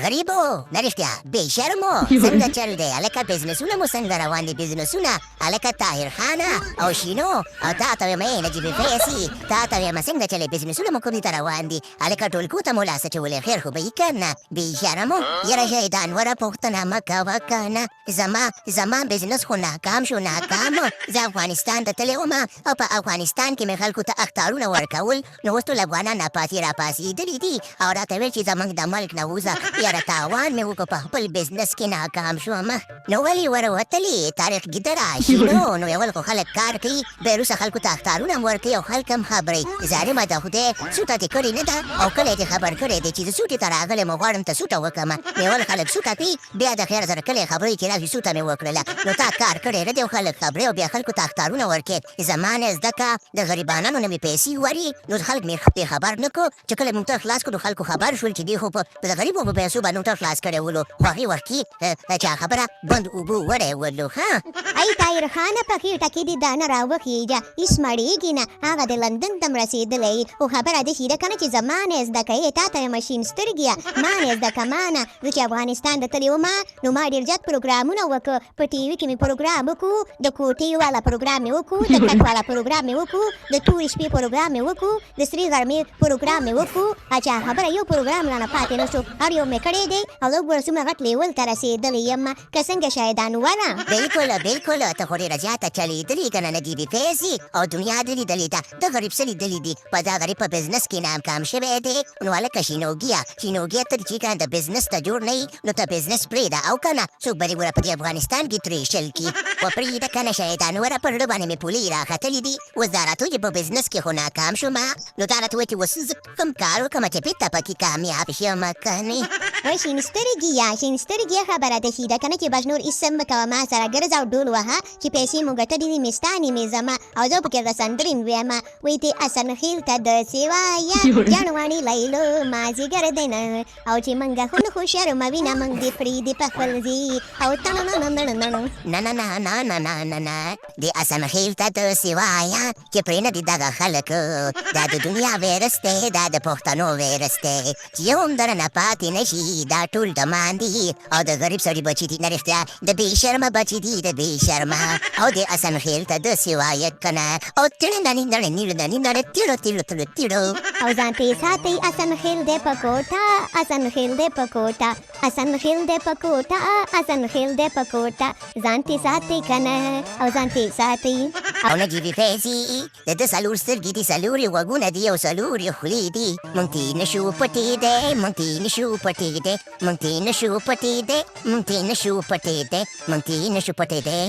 غریبو نرښتیا بې شرمو څنګه چل دی هلکه بزنسونه مو څنګه روان دي بزنسونه هلکه طاهر خانه او شینو او تا ته وایم ای نجیب فیسي تا ته وایم څنګه چلې بزنسونه مو کوم دي ته روان دي هلکه ټولګو ته مو لاس اچولی خیر خو به یې که نه بې شرمو یاره شیطانوره پوښتنه مه کوه که نه زما بزنس خو ناکام شو ناکام زه افغانستان ته تللی وم او په افغانستان کې مې خلکو ته اخطارونه ورکول نو اوس ټول افغانان ناپاسې راپاسېدلي دي او راته ویل چې زموږ د ملک نه ووځه یاره تاوان مې وکړو په خپل بزنس کې ناکام شوم نو ولې وروتلې تاریخ ګیدړه شینو نو یول خو خلک کار کوي بیا وروسته خلکو ته اخطارونه هم ورکوي او خلک هم خبرې ظالمه د خدای سوټه دې کړې نه ده او کله یې خبر کړی دی چې زه سوټې ته راغلی م غواړم ته سوټه وکړم نو یول خلک سوټه کوي بیا د خیر سره کله یې خبرې چې راشي سوټه مې وکړله نو تا کار کړی نه دی او خلک خبرې او بیا خلکو ته اخطارونه ورکوي زما نه زده که د غریبانانو نه مې پیسې وري نو خلک مې پرې خبر نه کړو چې کله موږ ته خلاص کړو خلکو خبر شول چې دی خو په د غریبو په پیسو باندې موږ خلاص کړی ولو خو هغې وختي چا خبره بند اوبو وړی ولو ښه ای طاهر خانه په خېټه کې دې دا نه راوخېږه هېڅ مړېږي نه هغه د لندن ته م رسېدلی خو خبره داسې ده که نه چې زما نه زده کوې تا ته یم شین سترګیه ما نه زده که ما نه زه چې افغانستان ته تللې وم نو ما ډېر زیات پروګرامونه وکړه په ټي وي کې مې پروګرام وکړو د کوټې والا پروګرام مې وکړو د کټ والا پروګرام مې وکړو د تورې شپې پروګرام مې وکړو د سرې غرمې پروګرام مې وکړو اچھا خبره یو پروګرام رانه پاتې نه شو هر یو مې کړی دی او زه ګوره څومره غټ لیول ته رسېدلی یم که څنګه شایدان وره بلکل ته خو ډېره زیاته چلېدلې که نه نجیبې فیسي او دنیا دې لیدلې ده د غریب څه لیدلي دي په دا غریب په بزنس کې ناکام شوی دی نو هلکه شینوګیه ته چې که د بزنس ته جوړ نه یي نو ته بزنس پرېږده او که نه څوک به دې ګوره په دې افغانستان کې ترې شل کي و پرېږده که نه شیطان وره پر زړه باندې مې پولې راختلي دي اوس دا راته وایي چې په بزنس کې خو ناکام شوم نو دا راته وایي چې اوس زه کوم کار وکړم چې بېرته پکې کامیاب شم کنې وای شین سترګیه خبره داسې ده که نه چې بس نور هېڅ هم مه کوه ما سره ګرځه او ډول وهه چې پیسې مو ګټلې دي مې ستا نیمې زما او زه پکې درته سندرې ویم وایي دې حسنخېل ته داسې وایه جانواڼې لیلو مازدیګر دی نه او چې موږ خو شرموي نه موږ دې پرېږدي په خپل ځي او نه د حسنخېل ته داسې وایه چې پرېنږدي دغه خلک دا د دنیا ویرس دی دا د پښتنو ویرس دی چې یو هم درنه پاتې نه شي دا ټول دمان دي او د غریب سړي بچي دي نه رښتیا د بې شرمه بچي دي د بې شرمه او د حسنخېل ته داسې وایه که نه او تیړو او ځان ته یې ساتئ حسنخېل دی په کوټه حسنخېل دی په کوټه حسنخېل دی په کوټه حسنخېل دی په کوټه ځان ته یې ساتئ که نه او ځان ته یې ساتئ او نجیبې فیسي د ده څلور سترګې دي څلور یې غوږونه دي او څلور یې خولې دي موږ ته یې نشو پټېدی موږ ته یې نشو پټېدی موږ ته یې نشو پټېدی موږ ته یې نشو پټېدی موږ ته یې نشو پټېدی